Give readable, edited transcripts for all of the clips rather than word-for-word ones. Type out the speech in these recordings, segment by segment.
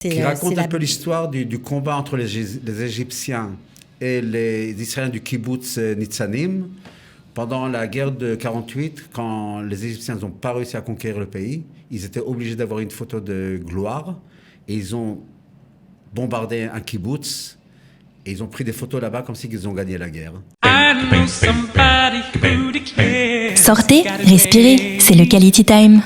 Qui raconte un peu l'histoire du combat entre les Égyptiens et les Israéliens du kibbutz Nitzanim pendant la guerre de 48, quand les Égyptiens n'ont pas réussi à conquérir le pays. Ils étaient obligés d'avoir une photo de gloire et ils ont bombardé un kibbutz et ils ont pris des photos là-bas comme si ils ont gagné la guerre. Sortez, respirez, c'est le Quality Time.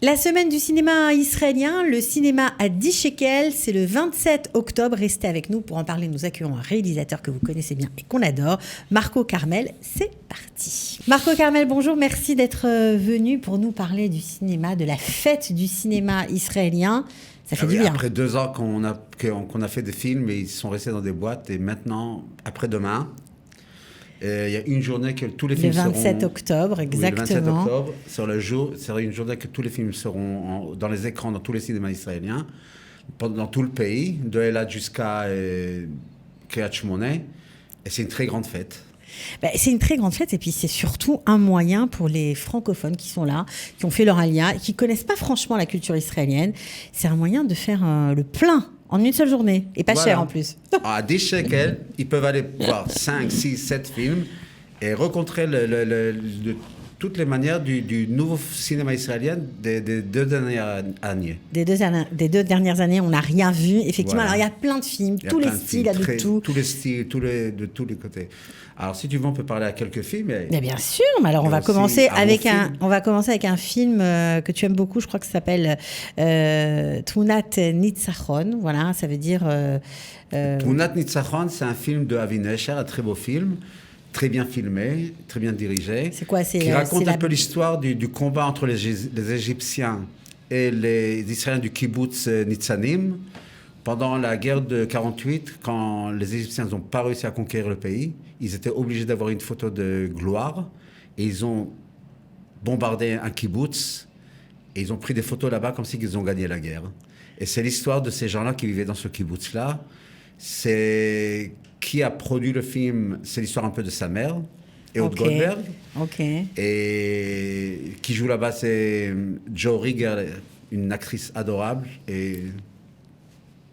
La semaine du cinéma israélien, le cinéma à 10 shekels, c'est le 27 octobre. Restez avec nous pour en parler. Nous accueillons un réalisateur que vous connaissez bien et qu'on adore, Marco Carmel. C'est parti. Marco Carmel, bonjour. Merci d'être venu pour nous parler du cinéma, de la fête du cinéma israélien. Ça fait du bien. Après 2 ans qu'on a fait des films et ils sont restés dans des boîtes. Et maintenant, après-demain, il y a une journée que tous les films seront... Le 27 octobre, exactement. Oui, le 27 octobre, sera une journée que tous les films seront dans les écrans, dans tous les cinémas israéliens, dans tout le pays, de Eilat jusqu'à Kiryat Shmona. Et c'est une très grande fête. C'est une très grande fête et puis c'est surtout un moyen pour les francophones qui sont là, qui ont fait leur alia et qui ne connaissent pas franchement la culture israélienne. C'est un moyen de faire le plein en une seule journée et pas cher en plus. À 10 shekels, ils peuvent aller voir 5, 6, 7 films et rencontrer de toutes les manières du nouveau cinéma israélien des 2 dernières années. Des deux dernières années, on n'a rien vu. Effectivement, alors il y a plein de films, tous les styles, il y a de tout. Tous les styles, de tous les côtés. Alors, si tu veux, on peut parler à quelques films. Mais bien sûr, mais alors on va commencer avec un film que tu aimes beaucoup, je crois que ça s'appelle Tmunat Nitzachon. Voilà, ça veut dire... Tmunat Nitzachon, c'est un film de Avi Nesher, un très beau film, très bien filmé, très bien dirigé. C'est quoi? Qui raconte un peu l'histoire du combat entre les Égyptiens et les Israéliens du kibbutz Nitzanim pendant la guerre de 48, quand les Égyptiens n'ont pas réussi à conquérir le pays. Ils étaient obligés d'avoir une photo de gloire et ils ont bombardé un kibbutz et ils ont pris des photos là-bas comme si ils ont gagné la guerre. Et c'est l'histoire de ces gens-là qui vivaient dans ce kibbutz-là. C'est qui a produit le film, c'est l'histoire un peu de sa mère, Ehud Goldberg. Et qui joue là-bas, c'est Jo Rieger, une actrice adorable et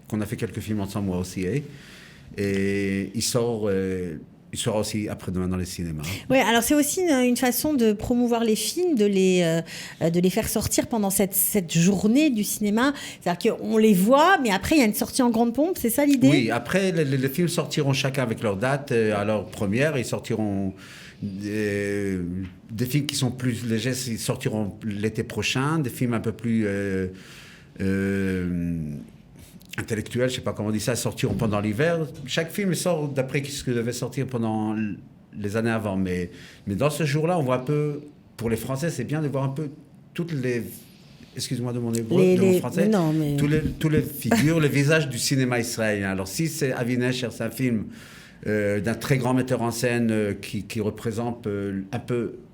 qu'on a fait quelques films ensemble, moi aussi. Et il sera aussi après-demain dans les cinémas. Oui, alors c'est aussi une façon de promouvoir les films, de les faire sortir pendant cette journée du cinéma. C'est-à-dire qu'on les voit, mais après, il y a une sortie en grande pompe, c'est ça l'idée? Oui, après, les films sortiront chacun avec leur date, à leur première. Ils sortiront des films qui sont plus légers, ils sortiront l'été prochain. Des films un peu plus... intellectuels, je ne sais pas comment on dit ça, sortiront pendant l'hiver. Chaque film sort d'après ce que devait sortir pendant les années avant. Mais dans ce jour-là, on voit un peu, pour les Français, c'est bien de voir un peu toutes les... Excuse-moi de mon hébreu, de mon français. Non, mais... Tous les figures, les visages du cinéma israélien. Alors si c'est Avi Nesher, c'est un film d'un très grand metteur en scène qui représente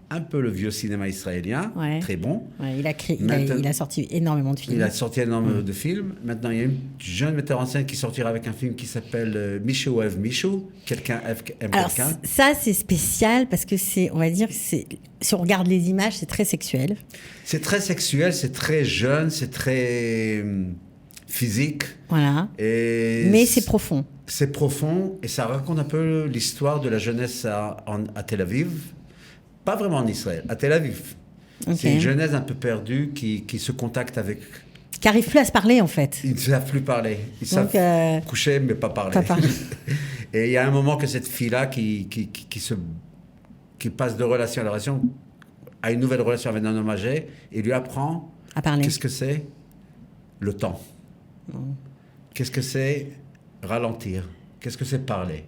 un peu le vieux cinéma israélien, très bon. Ouais, il a sorti énormément de films. Il a sorti énormément de films. Maintenant, il y a une jeune metteur en scène qui sortira avec un film qui s'appelle Michou Ev Michou. Quelqu'un aime quelqu'un. Ça, c'est spécial parce que on va dire, si on regarde les images, c'est très sexuel. C'est très sexuel, c'est très jeune, c'est très physique. Voilà. Mais c'est profond. C'est profond et ça raconte un peu l'histoire de la jeunesse à Tel Aviv. Pas vraiment en Israël, à Tel Aviv. C'est une jeunesse un peu perdue qui se contacte avec... Qui n'arrive plus à se parler, en fait. Ils ne savent plus parler. Ils savent coucher, mais pas parler. Et il y a un moment que cette fille-là qui passe de relation à relation, a une nouvelle relation avec un homme âgé, et lui apprend à parler. Qu'est-ce que c'est le temps. Qu'est-ce que c'est ralentir. Qu'est-ce que c'est parler.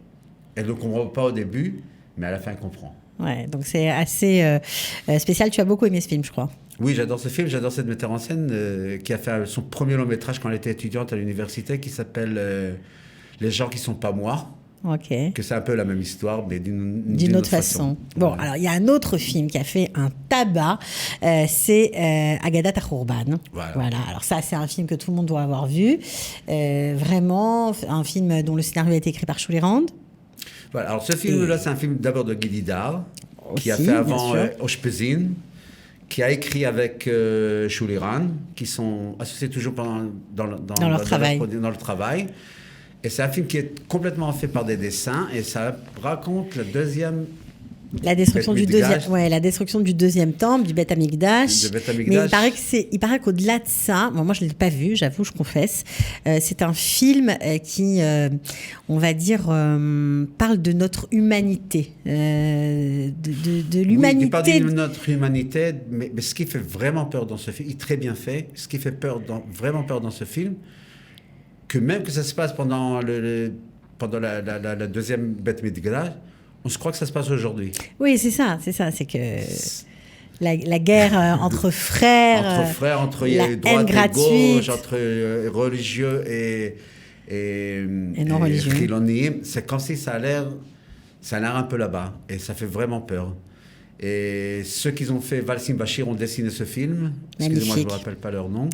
Elle ne comprend pas au début, mais à la fin, elle comprend. Ouais, donc c'est assez spécial. Tu as beaucoup aimé ce film, je crois. Oui, j'adore ce film. J'adore cette metteur en scène qui a fait son premier long métrage quand elle était étudiante à l'université, qui s'appelle Les gens qui sont pas moi. Ok. Que c'est un peu la même histoire, mais d'une autre façon. Bon, alors il y a un autre film qui a fait un tabac, c'est Agadat HaKhorban. Voilà. Alors ça, c'est un film que tout le monde doit avoir vu. Vraiment, un film dont le scénario a été écrit par Shuli Rand. Voilà. Alors ce film-là, c'est un film d'abord de Gilly Dar, qui a fait avant Oshpezin, qui a écrit avec Shuliran, qui sont associés toujours dans leur travail. Dans le travail. Et c'est un film qui est complètement fait par des dessins, et ça raconte la destruction la destruction du deuxième temple, du Beth Amikdash. Mais il paraît qu'au-delà de ça, moi je l'ai pas vu, j'avoue, je confesse, c'est un film qui, on va dire, parle de notre humanité, de l'humanité. Oui, il parle de notre humanité, mais ce qui fait vraiment peur dans ce film, il est très bien fait. Ce qui fait vraiment peur dans ce film, que même que ça se passe pendant la deuxième Beth Amikdash, on se croit que ça se passe aujourd'hui. Oui, c'est ça, c'est que la guerre entre frères, entre droite et gauche, entre religieux et non religieux. C'est comme si ça a l'air un peu là-bas, et ça fait vraiment peur. Et ceux qui ont fait Valsim Bashir ont dessiné ce film. Excusez-moi, je ne me rappelle pas leur nom.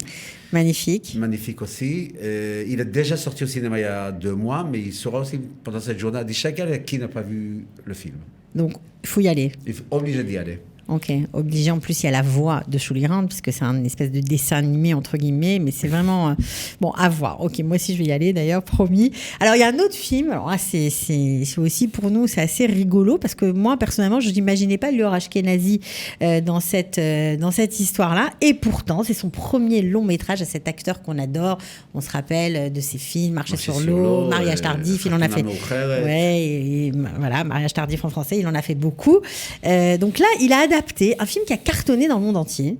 Magnifique. Magnifique aussi. Il est déjà sorti au cinéma il y a 2 mois, mais il sera aussi pendant cette journée à Dishakal, qui n'a pas vu le film. Donc, il faut y aller. Il est obligé d'y aller. Ok, obligé. En plus, il y a la voix de Shuliran, puisque c'est un espèce de dessin animé, entre guillemets, mais c'est vraiment... bon, à voir. Ok, moi aussi, je vais y aller, d'ailleurs, promis. Alors, il y a un autre film. Alors là, c'est aussi, pour nous, c'est assez rigolo, parce que moi, personnellement, je n'imaginais pas Lior Ashkenazi dans cette histoire-là. Et pourtant, c'est son premier long métrage à cet acteur qu'on adore. On se rappelle de ses films, Marcher sur l'eau, Mariage tardif, il en a fait... Voilà, Mariage tardif en français, il en a fait beaucoup. Donc là, il a adapté un film qui a cartonné dans le monde entier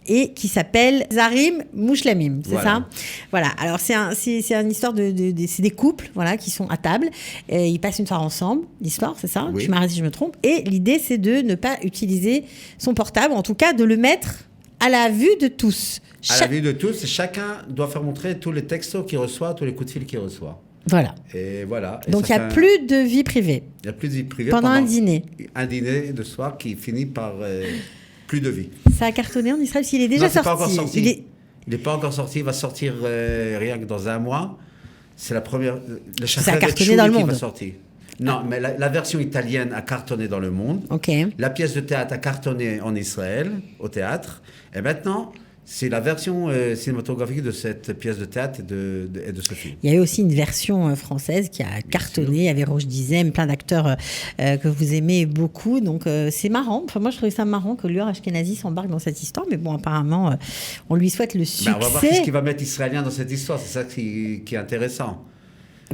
et qui s'appelle Zarim Mouchlamim, c'est ça ? Voilà. Alors c'est une histoire c'est des couples, voilà, qui sont à table, et ils passent une soirée ensemble. L'histoire, c'est ça ? Oui. Tu m'arrêtes si je me trompe. Et l'idée, c'est de ne pas utiliser son portable, en tout cas de le mettre à la vue de tous. À la vue de tous, chacun doit faire montrer tous les textos qu'il reçoit, tous les coups de fil qu'il reçoit. Voilà. Et voilà. Donc il n'y a plus de vie privée. Il n'y a plus de vie privée pendant un dîner. Un dîner de soir qui finit par plus de vie. Ça a cartonné en Israël, s'il est déjà sorti. Pas encore sorti. Il n'est pas encore sorti. Il va sortir rien que dans 1 mois. C'est la première. Ça a cartonné dans le monde. Va sortir. Non, mais la version italienne a cartonné dans le monde. Ok. La pièce de théâtre a cartonné en Israël, au théâtre. Et maintenant, c'est la version cinématographique de cette pièce de théâtre et de ce film. Il y a eu aussi une version française qui a cartonné. Il y avait Roche Dizem, plein d'acteurs que vous aimez beaucoup. Donc c'est marrant. Enfin, moi, je trouvais ça marrant que Lior Ashkenazi s'embarque dans cette histoire. Mais bon, apparemment, on lui souhaite le succès. On va voir ce qu'il va mettre israélien dans cette histoire. C'est ça qui est intéressant.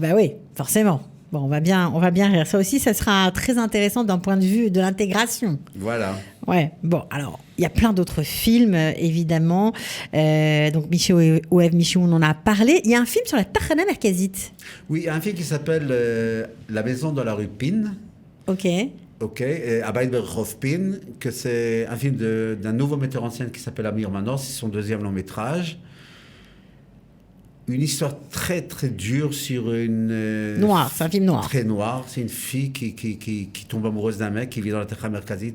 Bah oui, forcément. Bon, on va bien rire. Ça aussi, ça sera très intéressant d'un point de vue de l'intégration. Voilà. Ouais. Bon, alors, il y a plein d'autres films, évidemment. Donc, Michel Oev Michou, on en a parlé. Il y a un film sur la Tachana Merkazit. Oui, un film qui s'appelle La maison dans la rue Pin. Ok. À Berchov Pin, que c'est un film d'un nouveau metteur en scène qui s'appelle Amir Manor. C'est son 2e long métrage. Une histoire très très dure sur une... Noir, c'est un film noir. Très noir. C'est une fille qui tombe amoureuse d'un mec qui vit dans la Tachana Merkazit.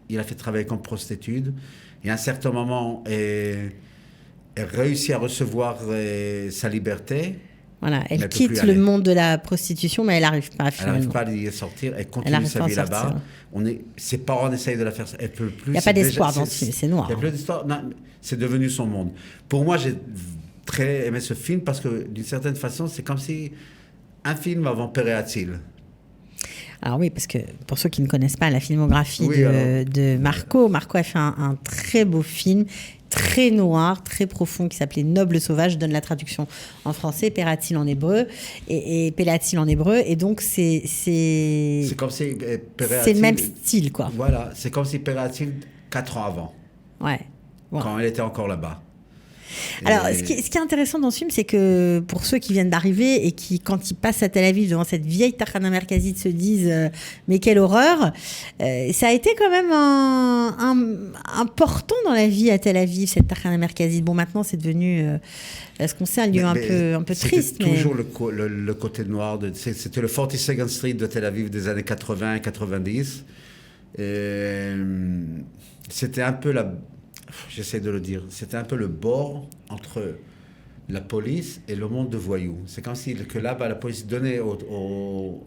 Il a fait travailler comme prostituée. Et à un certain moment, elle réussit à recevoir sa liberté. Voilà, elle quitte le monde de la prostitution, mais elle n'arrive pas à finalement. Elle n'arrive pas à y sortir. Elle continue sa vie là-bas. Ses parents essayent de la faire. Elle peut plus. Il n'y a pas d'espoir dans ce film, c'est noir. Il n'y a plus d'espoir. Non, c'est devenu son monde. Pour moi, j'ai très aimé ce film parce que d'une certaine façon, c'est comme si un film avant Pereatil. Alors oui, parce que pour ceux qui ne connaissent pas la filmographie de Marco a fait un très beau film, très noir, très profond, qui s'appelait Noble sauvage. Je donne la traduction en français, Pereatil en hébreu, et Pereatil en hébreu. Et donc, c'est comme si Pereatil... C'est le même style, quoi. Voilà, c'est comme si Pereatil, 4 ans avant. Ouais. Bon. Quand elle était encore là-bas. Alors, ce qui est intéressant dans ce film, c'est que pour ceux qui viennent d'arriver et qui, quand ils passent à Tel Aviv devant cette vieille Tachana Merkazit, se disent mais quelle horreur, ça a été quand même un portant dans la vie à Tel Aviv, cette Tachana Merkazit. Bon, maintenant, c'est devenu ce qu'on sait un lieu un peu triste. C'était toujours le côté noir. C'était le 42nd Street de Tel Aviv des années 80-90. C'était un peu J'essaie de le dire. C'était un peu le bord entre la police et le monde de voyous. C'est comme si que là-bas, la police donnait aux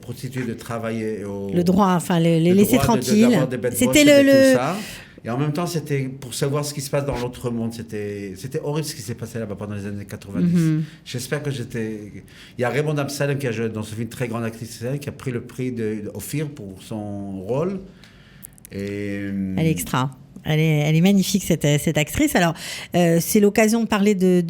prostituées de travailler. Le droit, enfin, les laisser tranquilles. C'était tout ça. Et en même temps, c'était pour savoir ce qui se passe dans l'autre monde. C'était horrible ce qui s'est passé là-bas pendant les années 90. J'espère que j'étais... Il y a Raymond Absalem qui a joué dans ce film, une très grande actrice, qui a pris le prix d'Ophir pour son rôle. Elle est extra. Elle est magnifique, cette actrice. Alors, c'est l'occasion de parler de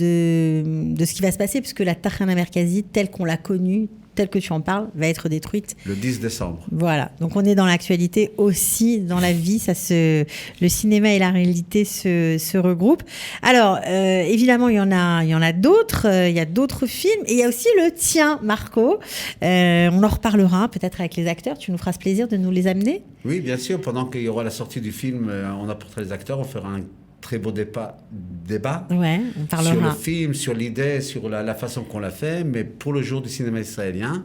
ce qui va se passer, puisque la Tahranah Merkazi, telle qu'on l'a connue, telle que tu en parles, va être détruite. Le 10 décembre. Voilà. Donc, on est dans l'actualité aussi, dans la vie. Le cinéma et la réalité se regroupent. Alors, évidemment, il y en a d'autres. Il y a d'autres films. Et il y a aussi le tien, Marco. On en reparlera peut-être avec les acteurs. Tu nous feras ce plaisir de nous les amener? Oui, bien sûr. Pendant qu'il y aura la sortie du film, on apportera les acteurs. On fera un très beau débat ouais, on parlera. Sur le film, sur l'idée, sur la façon qu'on l'a fait. Mais pour le jour du cinéma israélien,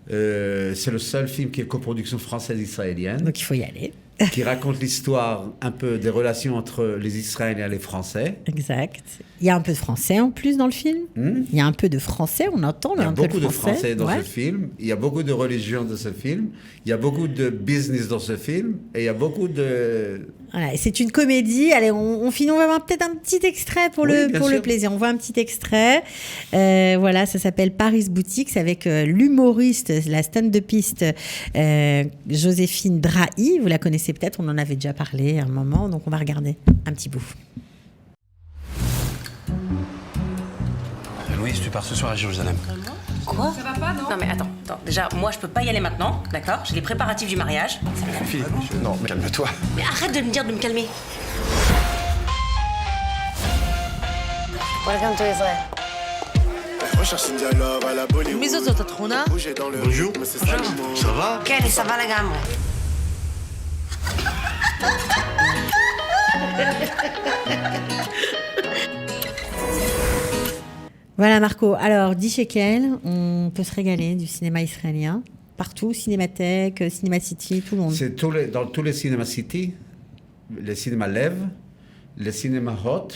c'est le seul film qui est coproduction française-israélienne. Donc il faut y aller. Qui raconte l'histoire un peu des relations entre les Israéliens et les Français. Exact. Il y a un peu de français en plus dans le film. Il y a un peu de français, on entend un peu de français. Il y a beaucoup de français dans ce film. Il y a beaucoup de religion dans ce film. Il y a beaucoup de business dans ce film. Et il y a beaucoup de... Voilà, c'est une comédie. Allez, on finit. On va voir peut-être un petit extrait pour le plaisir. On voit un petit extrait. Voilà, ça s'appelle Paris Boutique. C'est avec l'humoriste, la stand-upiste Joséphine Drahi. Vous la connaissez peut-être, on en avait déjà parlé à un moment. Donc on va regarder un petit bout. Louise, tu pars ce soir à Jérusalem. Quoi? Ça va pas, non? Non mais attends. Déjà, moi je peux pas y aller maintenant, d'accord? J'ai les préparatifs du mariage. Philippe, non, calme-toi. Mais arrête de me dire de me calmer. Welcome to Israel. Bonjour. Ça va? Quelle ça va la gamme? Voilà Marco, alors 10 shekels, on peut se régaler du cinéma israélien, partout, Cinémathèque, Cinéma City, tout le monde. C'est dans tous les Cinéma City, les cinémas Lev, les cinémas Hot,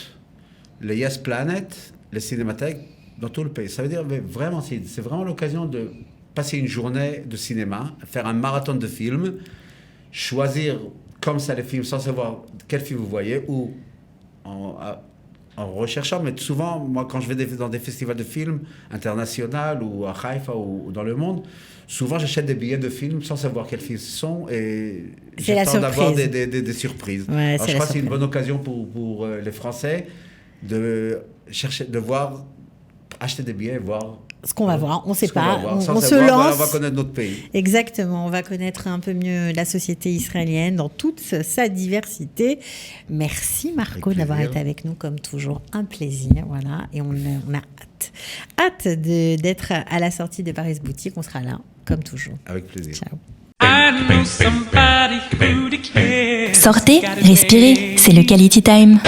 les Yes Planet, les Cinémathèques, dans tout le pays. Ça veut dire vraiment, c'est vraiment l'occasion de passer une journée de cinéma, faire un marathon de films, choisir comme ça les films sans savoir quel film vous voyez ou en recherchant, mais souvent, moi, quand je vais dans des festivals de films internationaux ou à Haïfa ou dans le monde, souvent j'achète des billets de films sans savoir quels films ce sont et j'attends d'avoir des surprises. Ouais, alors, je crois que c'est une bonne occasion pour les Français de voir, acheter des billets et voir ce qu'on va voir, on ne sait pas, on se lance. On va connaître notre pays. Exactement, on va connaître un peu mieux la société israélienne dans toute sa diversité. Merci Marco d'avoir été avec nous comme toujours, un plaisir, voilà, et on a hâte d'être à la sortie de Paris Boutique, on sera là comme toujours. Avec plaisir. Ciao. Sortez, respirez, c'est le Quality Time.